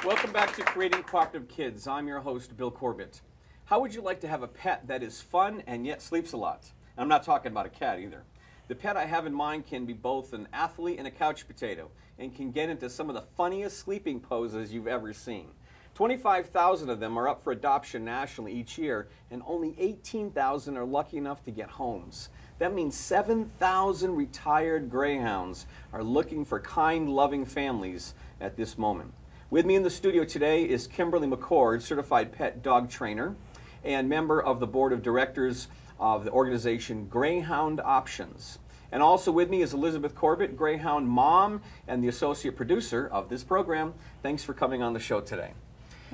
Welcome back to Creating Cooperative Kids. I'm your host, Bill Corbett. How would you like to have a pet that is fun and yet sleeps a lot? I'm not talking about a cat either. The pet I have in mind can be both an athlete and a couch potato and can get into some of the funniest sleeping poses you've ever seen. 25,000 of them are up for adoption nationally each year, and only 18,000 are lucky enough to get homes. That means 7,000 retired greyhounds are looking for kind, loving families at this moment. With me in the studio today is Kimberly McCord, certified pet dog trainer and member of the board of directors of the organization Greyhound Options. And also with me is Elizabeth Corbett, Greyhound mom and the associate producer of this program. Thanks for coming on the show today.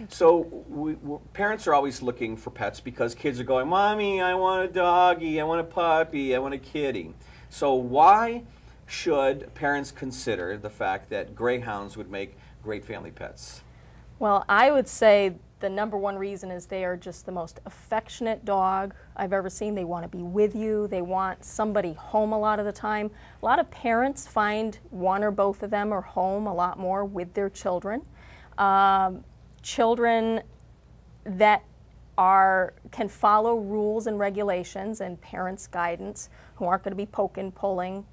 So parents are always looking for pets because kids are going, Mommy, I want a doggy, I want a puppy, I want a kitty. So why should parents consider the fact that greyhounds would make great family pets? Well, I would say the number one reason is they are just the most affectionate dog I've ever seen. They want to be with you. They want somebody home a lot of the time. A lot of parents find one or both of them are home a lot more with their children. Children that can follow rules and regulations and parents' guidance, who aren't going to be poking, pulling,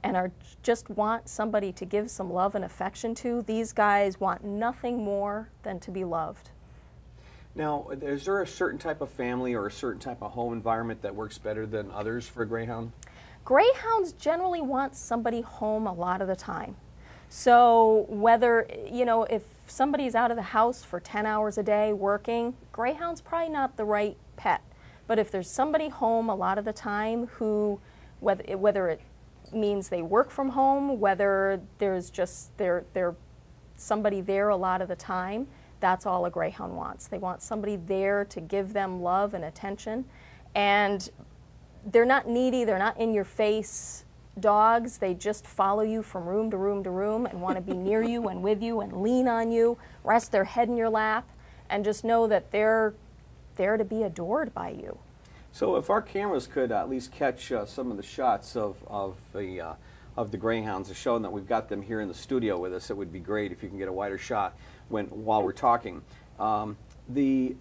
and just want somebody to give some love and affection to. These guys want nothing more than to be loved. Now, is there a certain type of family or a certain type of home environment that works better than others for a greyhound? Greyhounds generally want somebody home a lot of the time. So whether, if somebody's out of the house for 10 hours a day working, greyhound's probably not the right pet. But if there's somebody home a lot of the time who, whether it means they work from home, whether there's just they're somebody there a lot of the time, that's all a greyhound wants. They want somebody there to give them love and attention. And they're not needy, they're not in your face dogs. They just follow you from room to room to room and want to be near you and with you and lean on you, rest their head in your lap, and just know that they're there to be adored by you. So if our cameras could at least catch some of the shots of the greyhounds, showing that we've got them here in the studio with us, it would be great if you can get a wider shot while we're talking. The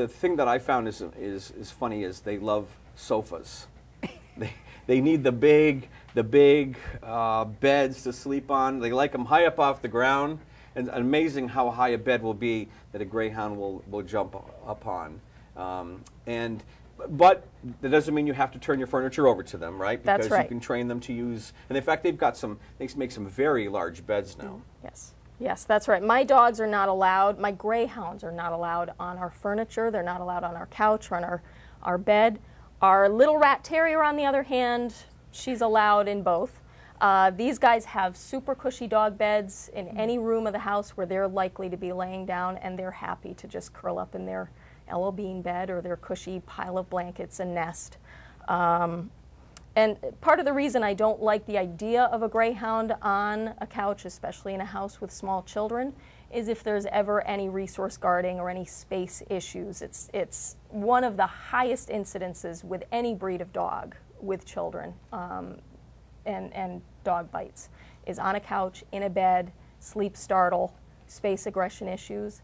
thing that I found is funny is they love sofas. They need the big beds to sleep on. They like them high up off the ground. And amazing how high a bed will be that a greyhound will jump up on. But that doesn't mean you have to turn your furniture over to them, right? Because That's right. You can train them to use, and in fact, they make some very large beds now. Yes, that's right. My dogs are not allowed, my greyhounds are not allowed on our furniture. They're not allowed on our couch or on our bed. Our little rat terrier, on the other hand, she's allowed in both. These guys have super cushy dog beds in any room of the house where they're likely to be laying down, and they're happy to just curl up in their Ella Bean bed or their cushy pile of blankets and nest. And part of the reason I don't like the idea of a greyhound on a couch, especially in a house with small children, is if there's ever any resource guarding or any space issues. It's one of the highest incidences with any breed of dog with children and dog bites is on a couch, in a bed, sleep startle, space aggression issues.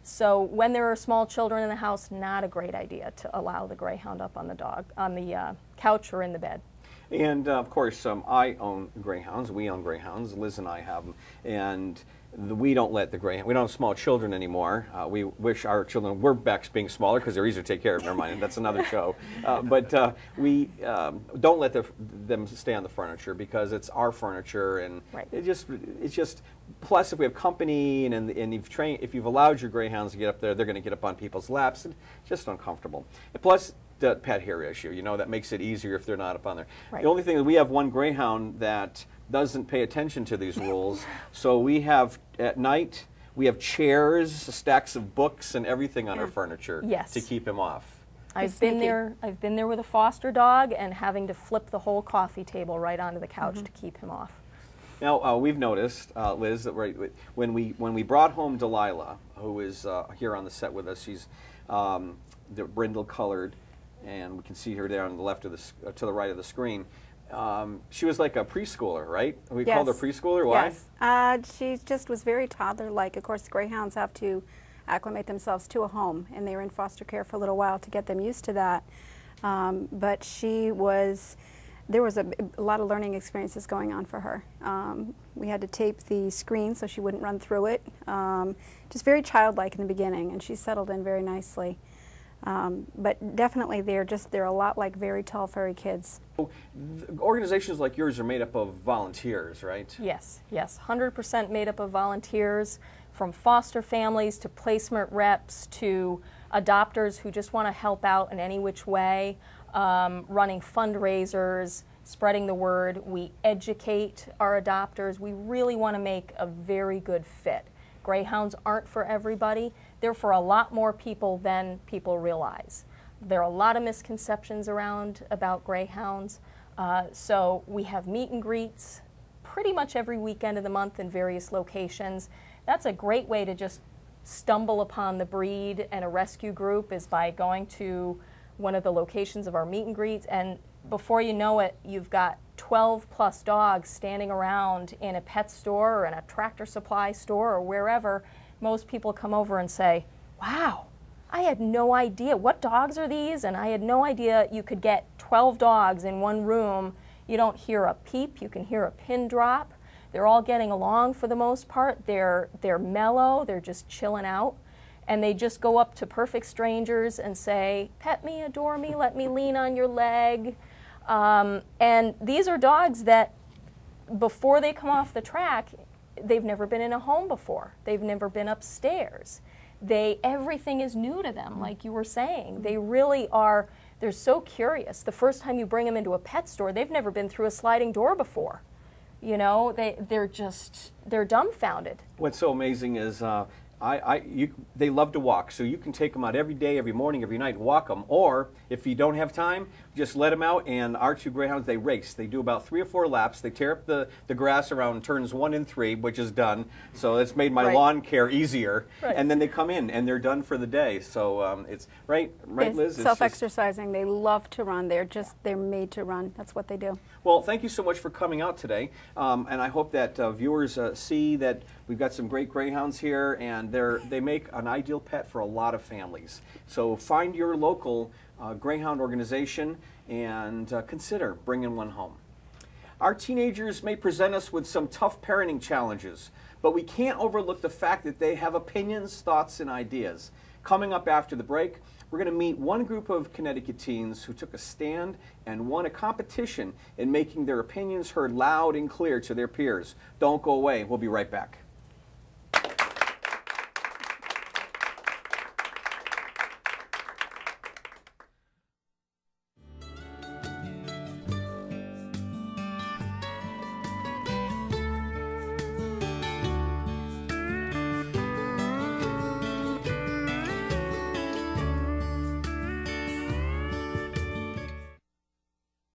So when there are small children in the house, not a great idea to allow the greyhound up on the couch or in the bed. And of course, I own greyhounds. We own greyhounds. Liz and I have them, and we don't let the greyhound. We don't have small children anymore. We wish our children were back being smaller because they're easier to take care of. Never mind, that's another show. But we don't let them stay on the furniture because it's our furniture, and right. it's just. Plus, if we have company and if you've allowed your greyhounds to get up there, they're going to get up on people's laps, and it's just uncomfortable. And plus, the pet hair issue, that makes it easier if they're not up on there. Right. The only thing is we have one greyhound that doesn't pay attention to these rules, so we have, at night, we have chairs, stacks of books, and everything on our furniture to keep him off. I've been there with a foster dog and having to flip the whole coffee table right onto the couch to keep him off. Now, we've noticed, Liz, that when we brought home Delilah, who is here on the set with us, she's brindle colored, and we can see her there on the left of to the right of the screen. she was like a preschooler, right? We Yes. called her preschooler. Why? Yes. She just was very toddler-like. Of course, greyhounds have to acclimate themselves to a home, and they were in foster care for a little while to get them used to that. But there was a lot of learning experiences going on for her. We had to tape the screen so she wouldn't run through it. Just very childlike in the beginning, and she settled in very nicely. But definitely they're a lot like very tall furry kids. Organizations like yours are made up of volunteers, right? Yes, yes, 100% made up of volunteers, from foster families to placement reps to adopters who just want to help out in any which way, running fundraisers, spreading the word. We educate our adopters. We really want to make a very good fit. Greyhounds aren't for everybody. They're for a lot more people than people realize. There are a lot of misconceptions about greyhounds. So we have meet and greets pretty much every weekend of the month in various locations. That's a great way to just stumble upon the breed and a rescue group, is by going to one of the locations of our meet and greets, and before you know it, you've got 12 plus dogs standing around in a pet store or in a tractor supply store or wherever. Most people come over and say, wow, I had no idea. What dogs are these? And I had no idea you could get 12 dogs in one room. You don't hear a peep, you can hear a pin drop. They're all getting along for the most part. They're mellow, they're just chilling out. And they just go up to perfect strangers and say, pet me, adore me, let me lean on your leg. And these are dogs that, before they come off the track, they've never been in a home before. They've never been upstairs. Everything is new to them, like you were saying. They really are, they're so curious. The first time you bring them into a pet store, they've never been through a sliding door before. You know, they're dumbfounded. What's so amazing is they love to walk, so you can take them out every day, every morning, every night, and walk them. Or if you don't have time, just let them out, and our two greyhounds, they race. They do about 3 or 4 laps. They tear up the grass around turns 1 and 3, which is done. So it's made my lawn care easier. Right. And then they come in, and they're done for the day. So it's right, Liz? Self-exercising. They love to run. They're made to run. That's what they do. Well, thank you so much for coming out today. And I hope that viewers see that we've got some great greyhounds here, and they make an ideal pet for a lot of families. So find your local greyhound organization and consider bringing one home. Our teenagers may present us with some tough parenting challenges, but we can't overlook the fact that they have opinions, thoughts, and ideas. Coming up after the break, we're going to meet one group of Connecticut teens who took a stand and won a competition in making their opinions heard loud and clear to their peers. Don't go away. We'll be right back.